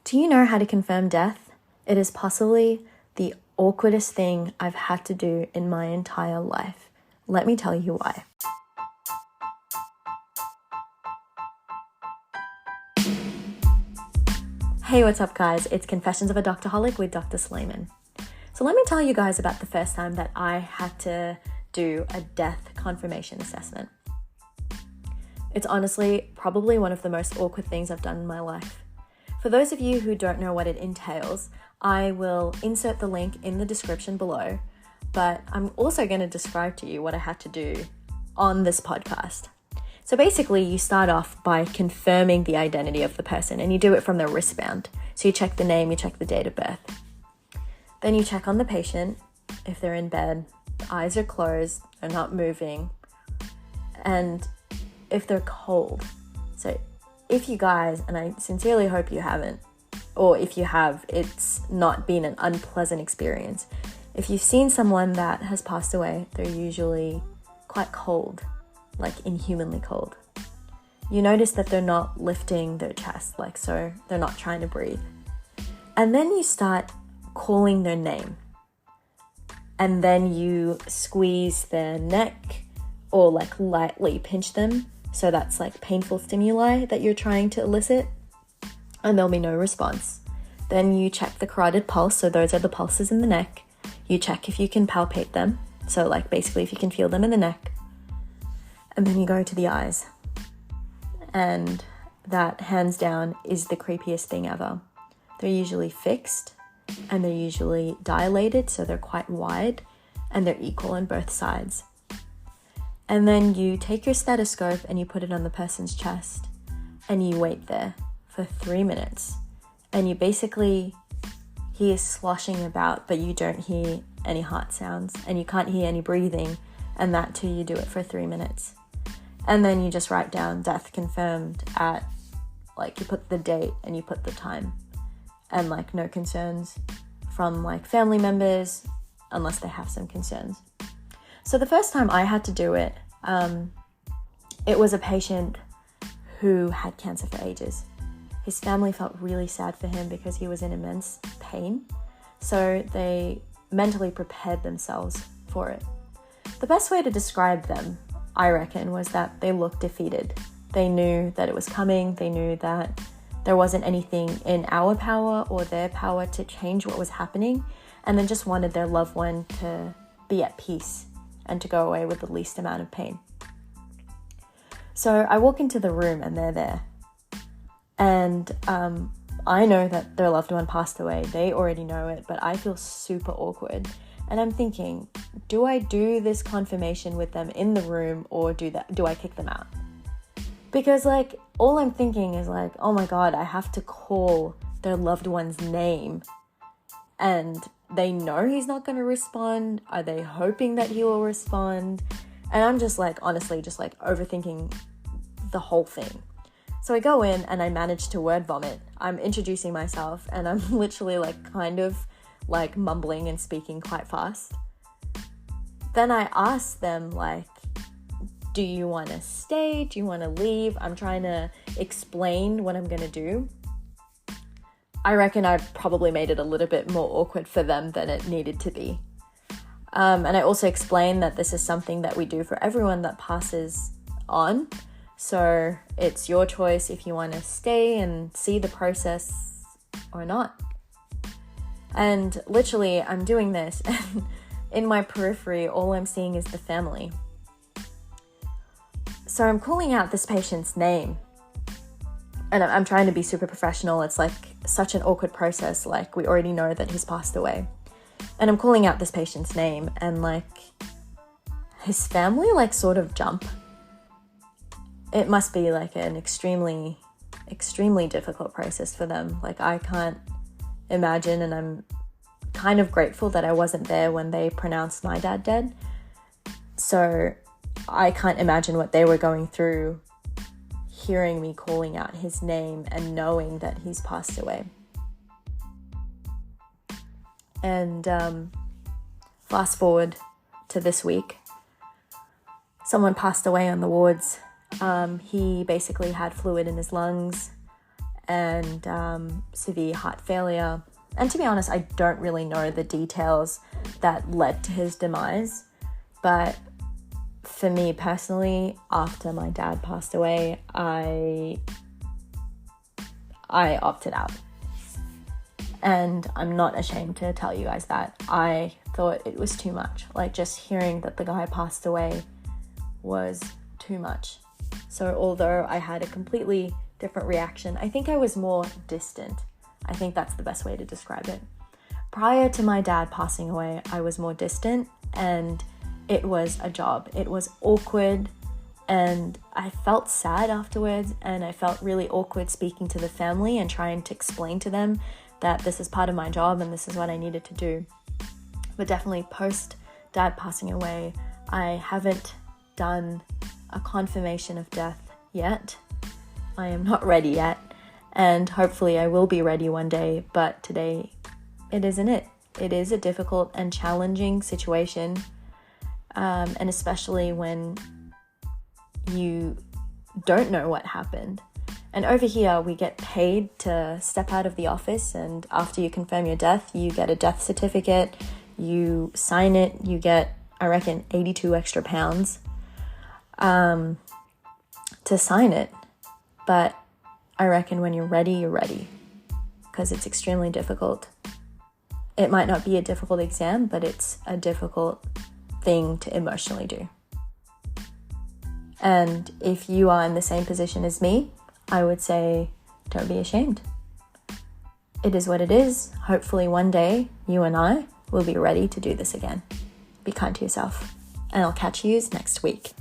Do you know how to confirm death? It is possibly the awkwardest thing I've had to do in my entire life. Let me tell you why. Hey, what's up guys? It's Confessions of a Doctorholic with Dr. Slayman. So let me tell you guys about the first time that I had to do a death confirmation assessment. It's honestly probably one of the most awkward things I've done in my life. For those of you who don't know what it entails, I will insert the link in the description below, but I'm also going to describe to you what I had to do on this podcast. So basically, you start off by confirming the identity of the person, and you do it from the wristband. So you check the name, you check the date of birth. Then you check on the patient, if they're in bed, eyes are closed, they're not moving, and if they're cold. So if you guys, and I sincerely hope you haven't, or if you have, it's not been an unpleasant experience. If you've seen someone that has passed away, they're usually quite cold, like inhumanly cold. You notice that they're not lifting their chest, like so, they're not trying to breathe. And then you start calling their name. And then you squeeze their neck or like lightly pinch them. So that's like painful stimuli that you're trying to elicit, and there'll be no response. Then you check the carotid pulse, so those are the pulses in the neck. You check if you can palpate them, so like basically if you can feel them in the neck. And then you go to the eyes. And that, hands down, is the creepiest thing ever. They're usually fixed, and they're usually dilated, so they're quite wide, and they're equal on both sides. And then you take your stethoscope and you put it on the person's chest and you wait there for 3 minutes. And you basically hear sloshing about, but you don't hear any heart sounds and you can't hear any breathing. And that too, you do it for 3 minutes. And then you just write down death confirmed at, like, you put the date and you put the time. And like no concerns from like family members unless they have some concerns. So the first time I had to do it, it was a patient who had cancer for ages. His family felt really sad for him because he was in immense pain. So they mentally prepared themselves for it. The best way to describe them, I reckon, was that they looked defeated. They knew that it was coming. They knew that there wasn't anything in our power or their power to change what was happening, and then just wanted their loved one to be at peace and to go away with the least amount of pain. So I walk into the room and they're there. And I know that their loved one passed away. They already know it, but I feel super awkward. And I'm thinking, do I do this confirmation with them in the room or do I kick them out? Because like, all I'm thinking is like, oh my God, I have to call their loved one's name. And they know he's not going to respond. Are they hoping that he will respond? And I'm just like, honestly, just like overthinking the whole thing. So I go in and I manage to word vomit. I'm introducing myself and I'm literally like kind of like mumbling and speaking quite fast. Then I ask them like, do you want to stay? Do you want to leave? I'm trying to explain what I'm going to do. I reckon I probably made it a little bit more awkward for them than it needed to be. And I also explained that this is something that we do for everyone that passes on. So it's your choice if you want to stay and see the process or not. And literally, I'm doing this, and in my periphery, all I'm seeing is the family. So I'm calling out this patient's name. And I'm trying to be super professional. It's like such an awkward process. Like, we already know that he's passed away. And I'm calling out this patient's name, and like his family like sort of jump. It must be like an extremely, extremely difficult process for them. Like, I can't imagine, and I'm kind of grateful that I wasn't there when they pronounced my dad dead. So I can't imagine what they were going through hearing me calling out his name and knowing that he's passed away. And fast forward to this week, someone passed away on the wards. He basically had fluid in his lungs and severe heart failure. And to be honest, I don't really know the details that led to his demise. But for me personally, after my dad passed away, I opted out. And I'm not ashamed to tell you guys that. I thought it was too much. Like, just hearing that the guy passed away was too much. So although I had a completely different reaction, I think I was more distant. I think that's the best way to describe it. Prior to my dad passing away, I was more distant, and it was a job. It was awkward, and I felt sad afterwards, and I felt really awkward speaking to the family and trying to explain to them that this is part of my job and this is what I needed to do. But definitely post dad passing away, I haven't done a confirmation of death yet. I am not ready yet, and hopefully I will be ready one day, but today it isn't it. It is a difficult and challenging situation, and especially when you don't know what happened. And over here, we get paid to step out of the office, and after you confirm your death, you get a death certificate, you sign it, you get, I reckon, 82 extra pounds to sign it. But I reckon when you're ready, because it's extremely difficult. It might not be a difficult exam, but it's a difficult thing to emotionally do. And if you are in the same position as me, I would say, don't be ashamed. It is what it is. Hopefully one day, you and I will be ready to do this again. Be kind to yourself. And I'll catch you next week.